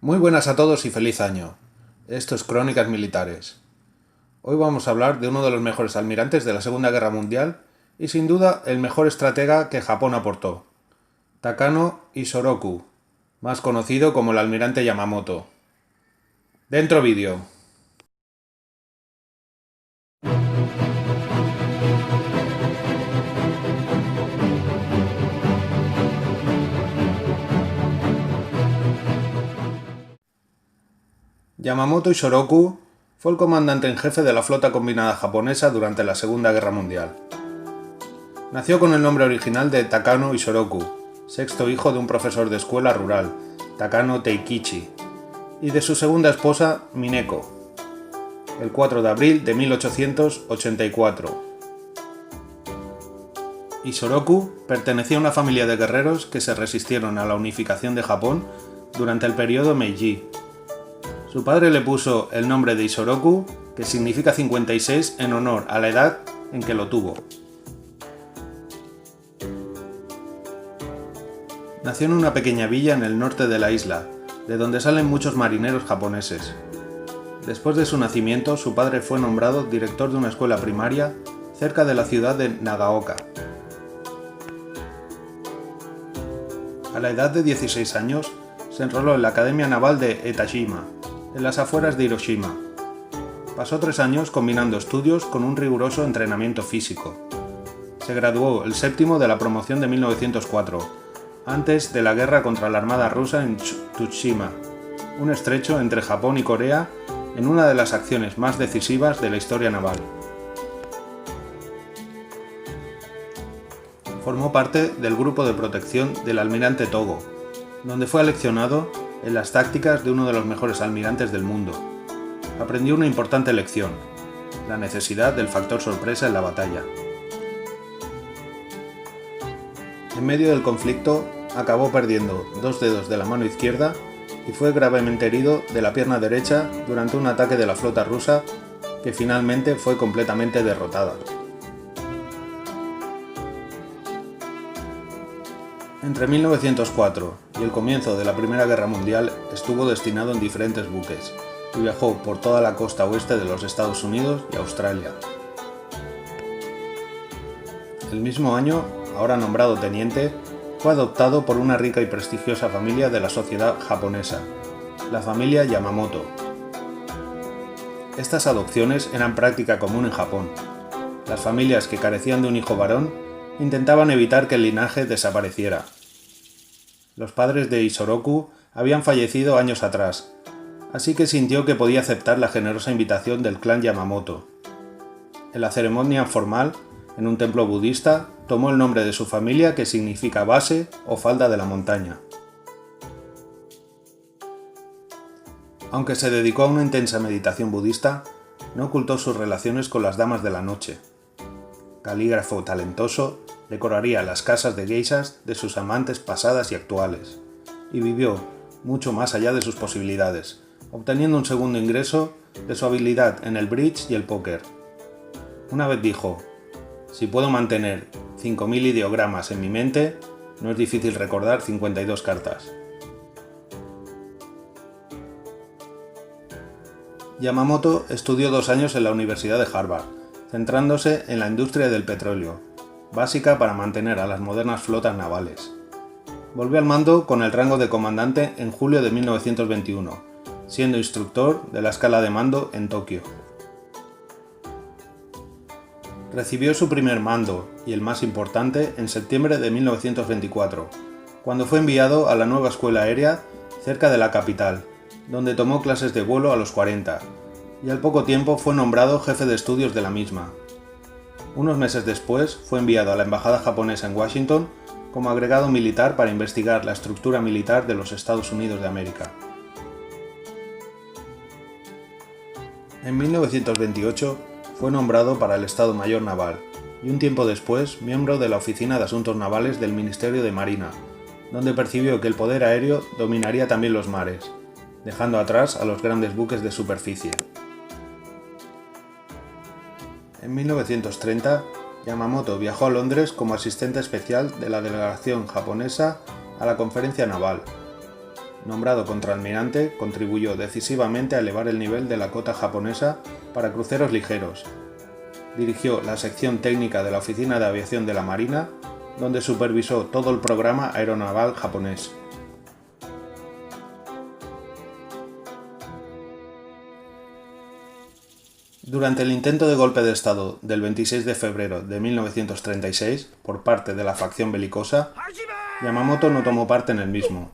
Muy buenas a todos y feliz año. Esto es Crónicas Militares. Hoy vamos a hablar de uno de los mejores almirantes de la Segunda Guerra Mundial y sin duda el mejor estratega que Japón aportó, Takano Isoroku, más conocido como el almirante Yamamoto. Dentro vídeo. Yamamoto Isoroku fue el comandante en jefe de la flota combinada japonesa durante la Segunda Guerra Mundial. Nació con el nombre original de Takano Isoroku, sexto hijo de un profesor de escuela rural, Takano Teikichi, y de su segunda esposa, Mineko, el 4 de abril de 1884. Isoroku pertenecía a una familia de guerreros que se resistieron a la unificación de Japón durante el periodo Meiji. Su padre le puso el nombre de Isoroku, que significa 56 en honor a la edad en que lo tuvo. Nació en una pequeña villa en el norte de la isla, de donde salen muchos marineros japoneses. Después de su nacimiento, su padre fue nombrado director de una escuela primaria cerca de la ciudad de Nagaoka. A la edad de 16 años, se enroló en la Academia Naval de Etashima, en las afueras de Hiroshima. Pasó 3 años combinando estudios con un riguroso entrenamiento físico. Se graduó el séptimo de la promoción de 1904, antes de la guerra contra la Armada rusa en Tsushima, un estrecho entre Japón y Corea en una de las acciones más decisivas de la historia naval. Formó parte del grupo de protección del almirante Togo, donde fue aleccionado en las tácticas de uno de los mejores almirantes del mundo. Aprendió una importante lección: la necesidad del factor sorpresa en la batalla. En medio del conflicto, acabó perdiendo 2 dedos de la mano izquierda y fue gravemente herido de la pierna derecha durante un ataque de la flota rusa que finalmente fue completamente derrotada. Entre 1904 y el comienzo de la Primera Guerra Mundial estuvo destinado en diferentes buques y viajó por toda la costa oeste de los Estados Unidos y Australia. El mismo año, ahora nombrado teniente, fue adoptado por una rica y prestigiosa familia de la sociedad japonesa, la familia Yamamoto. Estas adopciones eran práctica común en Japón. Las familias que carecían de un hijo varón intentaban evitar que el linaje desapareciera. Los padres de Isoroku habían fallecido años atrás, así que sintió que podía aceptar la generosa invitación del clan Yamamoto. En la ceremonia formal, en un templo budista, tomó el nombre de su familia, que significa base o falda de la montaña. Aunque se dedicó a una intensa meditación budista, no ocultó sus relaciones con las damas de la noche. Calígrafo talentoso, decoraría las casas de geishas de sus amantes pasadas y actuales, y vivió mucho más allá de sus posibilidades, obteniendo un segundo ingreso de su habilidad en el bridge y el póker. Una vez dijo: "Si puedo mantener 5000 ideogramas en mi mente, no es difícil recordar 52 cartas". Yamamoto estudió 2 años en la Universidad de Harvard, centrándose en la industria del petróleo, básica para mantener a las modernas flotas navales. Volvió al mando con el rango de comandante en julio de 1921, siendo instructor de la escala de mando en Tokio. Recibió su primer mando, y el más importante, en septiembre de 1924, cuando fue enviado a la nueva escuela aérea cerca de la capital, donde tomó clases de vuelo a los 40, y al poco tiempo fue nombrado jefe de estudios de la misma. Unos meses después fue enviado a la embajada japonesa en Washington como agregado militar para investigar la estructura militar de los Estados Unidos de América. En 1928 fue nombrado para el Estado Mayor Naval y un tiempo después miembro de la Oficina de Asuntos Navales del Ministerio de Marina, donde percibió que el poder aéreo dominaría también los mares, dejando atrás a los grandes buques de superficie. En 1930, Yamamoto viajó a Londres como asistente especial de la delegación japonesa a la Conferencia Naval. nombrado contraalmirante, contribuyó decisivamente a elevar el nivel de la cota japonesa para cruceros ligeros. Dirigió la sección técnica de la Oficina de Aviación de la Marina, donde supervisó todo el programa aeronaval japonés. Durante el intento de golpe de Estado del 26 de febrero de 1936 por parte de la facción belicosa, Yamamoto no tomó parte en el mismo.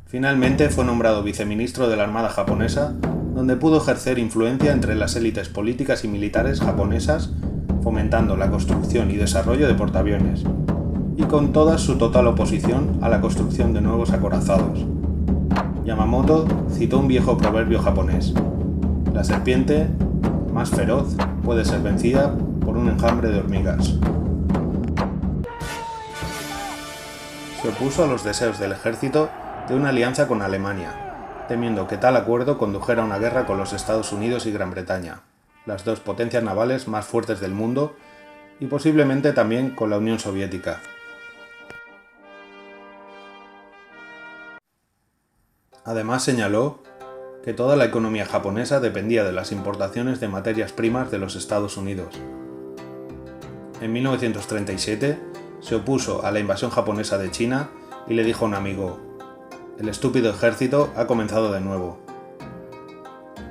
Finalmente fue nombrado viceministro de la Armada japonesa, donde pudo ejercer influencia entre las élites políticas y militares japonesas, fomentando la construcción y desarrollo de portaaviones, y con toda su total oposición a la construcción de nuevos acorazados. Yamamoto citó un viejo proverbio japonés: la serpiente más feroz puede ser vencida por un enjambre de hormigas. Se opuso a los deseos del ejército de una alianza con Alemania, temiendo que tal acuerdo condujera a una guerra con los Estados Unidos y Gran Bretaña, las dos potencias navales más fuertes del mundo, y posiblemente también con la Unión Soviética. Además señaló que toda la economía japonesa dependía de las importaciones de materias primas de los Estados Unidos. En 1937 se opuso a la invasión japonesa de China y le dijo a un amigo: «El estúpido ejército ha comenzado de nuevo».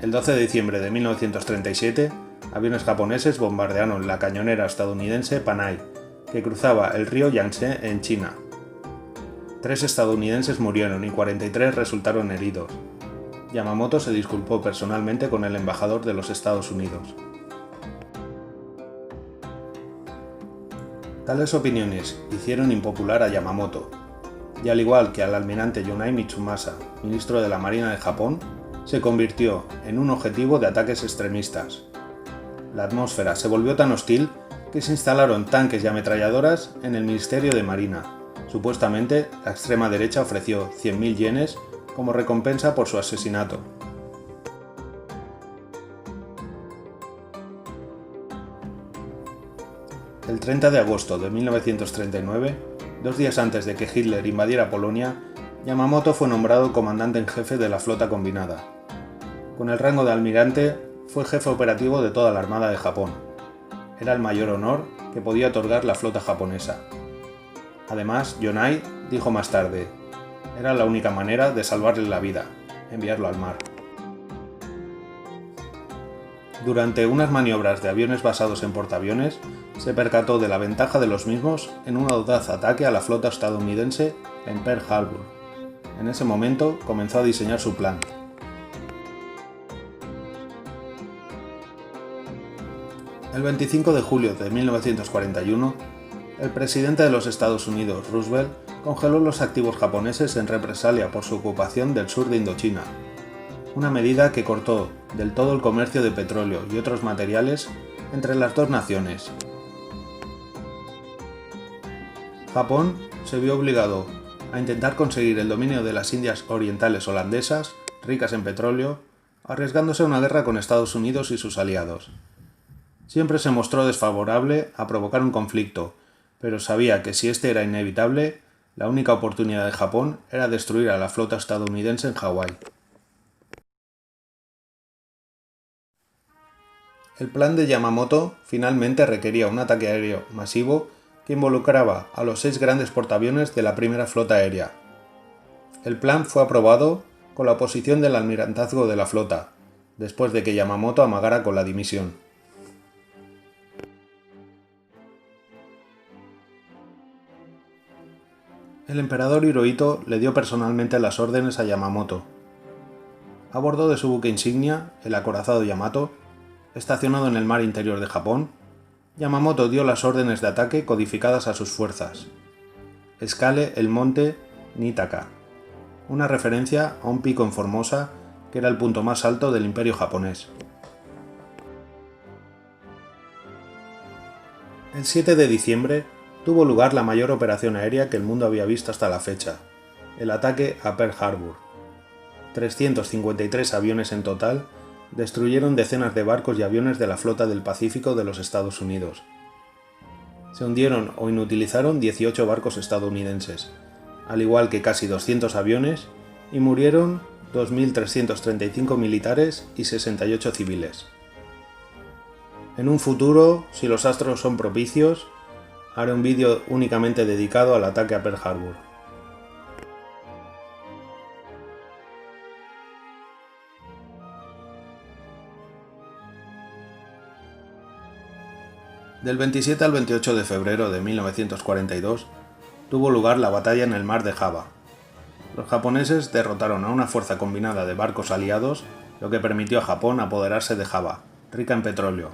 El 12 de diciembre de 1937, aviones japoneses bombardearon la cañonera estadounidense Panay, que cruzaba el río Yangtze en China. 3 estadounidenses murieron y 43 resultaron heridos. Yamamoto se disculpó personalmente con el embajador de los Estados Unidos. Tales opiniones hicieron impopular a Yamamoto, y al igual que al almirante Yonai Mitsumasa, ministro de la Marina de Japón, se convirtió en un objetivo de ataques extremistas. La atmósfera se volvió tan hostil que se instalaron tanques y ametralladoras en el Ministerio de Marina. Supuestamente, la extrema derecha ofreció 100.000 yenes como recompensa por su asesinato. El 30 de agosto de 1939, 2 días antes de que Hitler invadiera Polonia, Yamamoto fue nombrado comandante en jefe de la flota combinada. Con el rango de almirante, fue jefe operativo de toda la Armada de Japón. Era el mayor honor que podía otorgar la flota japonesa. Además, Yonai dijo más tarde: era la única manera de salvarle la vida, enviarlo al mar. Durante unas maniobras de aviones basados en portaaviones, se percató de la ventaja de los mismos en un audaz ataque a la flota estadounidense en Pearl Harbor. En ese momento comenzó a diseñar su plan. El 25 de julio de 1941, el presidente de los Estados Unidos, Roosevelt, congeló los activos japoneses en represalia por su ocupación del sur de Indochina, una medida que cortó del todo el comercio de petróleo y otros materiales entre las dos naciones. Japón se vio obligado a intentar conseguir el dominio de las Indias Orientales holandesas, ricas en petróleo, arriesgándose a una guerra con Estados Unidos y sus aliados. Siempre se mostró desfavorable a provocar un conflicto, pero sabía que si este era inevitable, la única oportunidad de Japón era destruir a la flota estadounidense en Hawái. El plan de Yamamoto finalmente requería un ataque aéreo masivo que involucraba a los 6 grandes portaaviones de la primera flota aérea. El plan fue aprobado con la oposición del almirantazgo de la flota, después de que Yamamoto amagara con la dimisión. El emperador Hirohito le dio personalmente las órdenes a Yamamoto. A bordo de su buque insignia, el acorazado Yamato, estacionado en el mar interior de Japón, Yamamoto dio las órdenes de ataque codificadas a sus fuerzas. Escale el monte Niitaka, una referencia a un pico en Formosa que era el punto más alto del Imperio japonés. El 7 de diciembre tuvo lugar la mayor operación aérea que el mundo había visto hasta la fecha, el ataque a Pearl Harbor. 353 aviones en total destruyeron decenas de barcos y aviones de la flota del Pacífico de los Estados Unidos. Se hundieron o inutilizaron 18 barcos estadounidenses, al igual que casi 200 aviones, y murieron 2.335 militares y 68 civiles. En un futuro, si los astros son propicios, haré un vídeo únicamente dedicado al ataque a Pearl Harbor. Del 27 al 28 de febrero de 1942 tuvo lugar la batalla en el mar de Java. Los japoneses derrotaron a una fuerza combinada de barcos aliados, lo que permitió a Japón apoderarse de Java, rica en petróleo.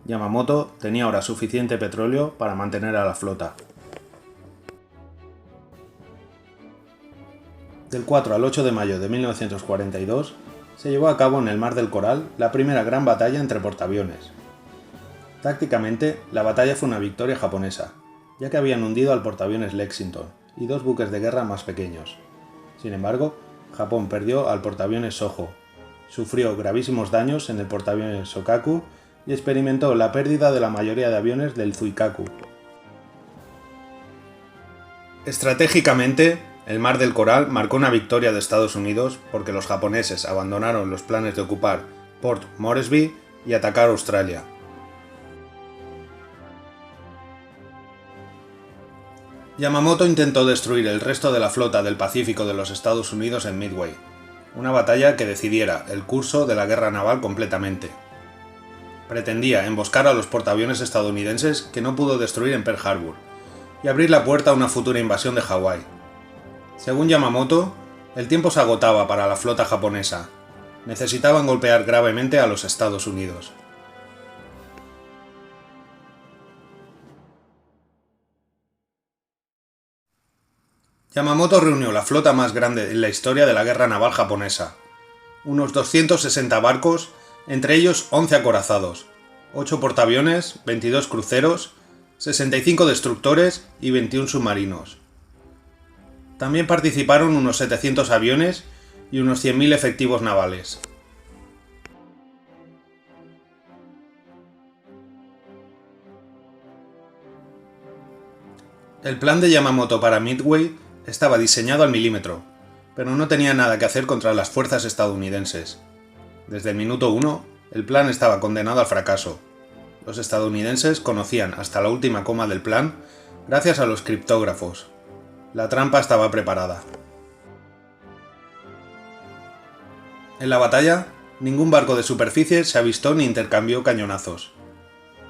Yamamoto tenía ahora suficiente petróleo para mantener a la flota. Del 4 al 8 de mayo de 1942 se llevó a cabo en el Mar del Coral la primera gran batalla entre portaaviones. Tácticamente, la batalla fue una victoria japonesa, ya que habían hundido al portaaviones Lexington y dos buques de guerra más pequeños. Sin embargo, Japón perdió al portaaviones Soho, sufrió gravísimos daños en el portaaviones Shokaku y experimentó la pérdida de la mayoría de aviones del Zuikaku. Estratégicamente, el Mar del Coral marcó una victoria de Estados Unidos porque los japoneses abandonaron los planes de ocupar Port Moresby y atacar Australia. Yamamoto intentó destruir el resto de la flota del Pacífico de los Estados Unidos en Midway, una batalla que decidiera el curso de la guerra naval completamente. Pretendía emboscar a los portaaviones estadounidenses que no pudo destruir en Pearl Harbor y abrir la puerta a una futura invasión de Hawái. Según Yamamoto, el tiempo se agotaba para la flota japonesa. Necesitaban golpear gravemente a los Estados Unidos. Yamamoto reunió la flota más grande en la historia de la guerra naval japonesa. Unos 260 barcos, entre ellos 11 acorazados, 8 portaaviones, 22 cruceros, 65 destructores y 21 submarinos. También participaron unos 700 aviones y unos 100.000 efectivos navales. El plan de Yamamoto para Midway estaba diseñado al milímetro, pero no tenía nada que hacer contra las fuerzas estadounidenses. Desde el minuto 1, el plan estaba condenado al fracaso. Los estadounidenses conocían hasta la última coma del plan gracias a los criptógrafos. La trampa estaba preparada. En la batalla, ningún barco de superficie se avistó ni intercambió cañonazos.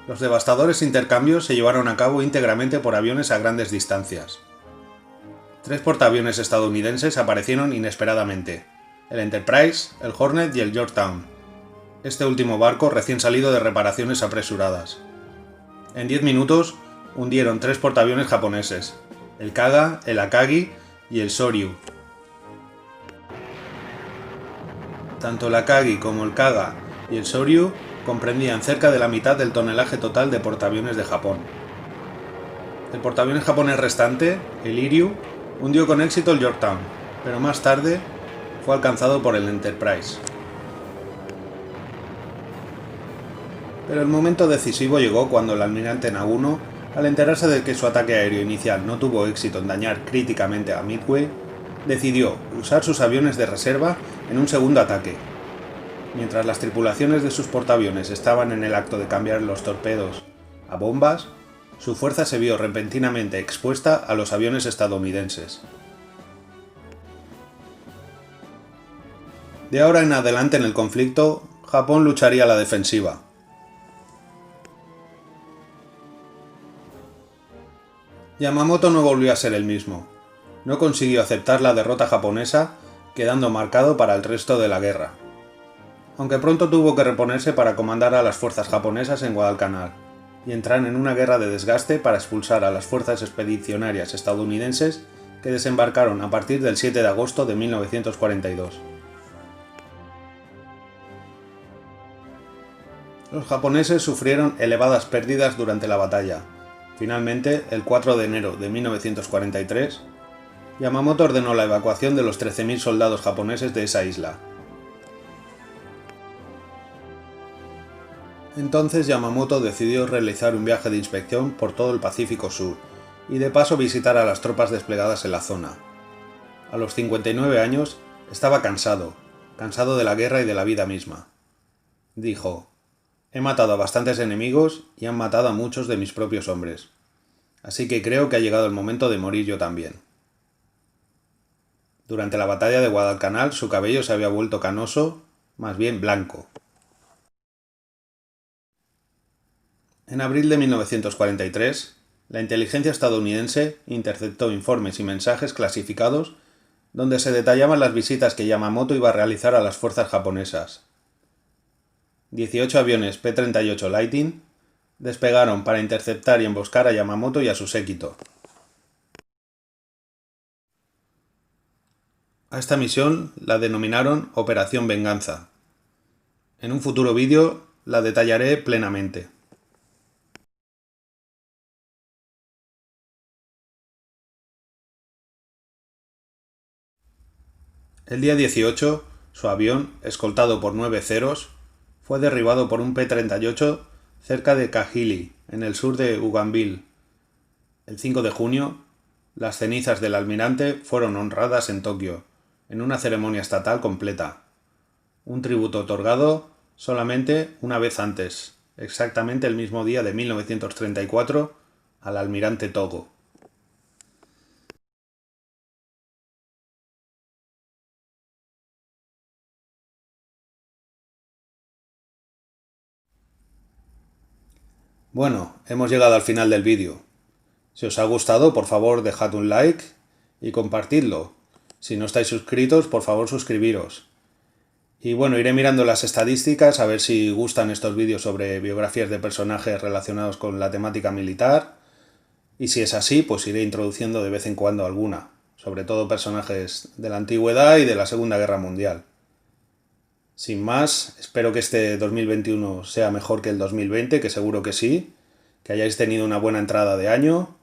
Los devastadores intercambios se llevaron a cabo íntegramente por aviones a grandes distancias. 3 portaaviones estadounidenses aparecieron inesperadamente: el Enterprise, el Hornet y el Yorktown. Este último barco recién salido de reparaciones apresuradas. En 10 minutos hundieron 3 portaaviones japoneses: el Kaga, el Akagi y el Soryu. Tanto el Akagi como el Kaga y el Soryu comprendían cerca de la mitad del tonelaje total de portaaviones de Japón. El portaaviones japonés restante, el Iryu, hundió con éxito el Yorktown, pero más tarde fue alcanzado por el Enterprise. Pero el momento decisivo llegó cuando el almirante Naguno, al enterarse de que su ataque aéreo inicial no tuvo éxito en dañar críticamente a Midway, decidió usar sus aviones de reserva en un segundo ataque. Mientras las tripulaciones de sus portaaviones estaban en el acto de cambiar los torpedos a bombas, su fuerza se vio repentinamente expuesta a los aviones estadounidenses. De ahora en adelante en el conflicto, Japón lucharía a la defensiva. Yamamoto no volvió a ser el mismo. No consiguió aceptar la derrota japonesa, quedando marcado para el resto de la guerra. Aunque pronto tuvo que reponerse para comandar a las fuerzas japonesas en Guadalcanal y entrar en una guerra de desgaste para expulsar a las fuerzas expedicionarias estadounidenses que desembarcaron a partir del 7 de agosto de 1942. Los japoneses sufrieron elevadas pérdidas durante la batalla. Finalmente, el 4 de enero de 1943, Yamamoto ordenó la evacuación de los 13.000 soldados japoneses de esa isla. Entonces Yamamoto decidió realizar un viaje de inspección por todo el Pacífico Sur y de paso visitar a las tropas desplegadas en la zona, A los 59 años estaba cansado de la guerra y de la vida misma. Dijo: «He matado a bastantes enemigos y han matado a muchos de mis propios hombres. Así que creo que ha llegado el momento de morir yo también». Durante la batalla de Guadalcanal su cabello se había vuelto canoso, más bien blanco. En abril de 1943, la inteligencia estadounidense interceptó informes y mensajes clasificados donde se detallaban las visitas que Yamamoto iba a realizar a las fuerzas japonesas. 18 aviones P-38 Lightning despegaron para interceptar y emboscar a Yamamoto y a su séquito. A esta misión la denominaron Operación Venganza. En un futuro vídeo la detallaré plenamente. El día 18, su avión, escoltado por 9 Ceros, fue derribado por un P-38 cerca de Kahili, en el sur de Bougainville. El 5 de junio, las cenizas del almirante fueron honradas en Tokio, en una ceremonia estatal completa. Un tributo otorgado solamente una vez antes, exactamente el mismo día de 1934, al almirante Togo. Bueno, hemos llegado al final del vídeo. Si os ha gustado, por favor dejad un like y compartidlo. Si no estáis suscritos, por favor suscribiros. Y bueno, iré mirando las estadísticas a ver si gustan estos vídeos sobre biografías de personajes relacionados con la temática militar. Y si es así, pues iré introduciendo de vez en cuando alguna, sobre todo personajes de la antigüedad y de la Segunda Guerra Mundial. Sin más, espero que este 2021 sea mejor que el 2020, que seguro que sí, que hayáis tenido una buena entrada de año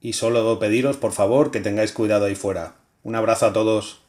y solo pediros, por favor, que tengáis cuidado ahí fuera. Un abrazo a todos.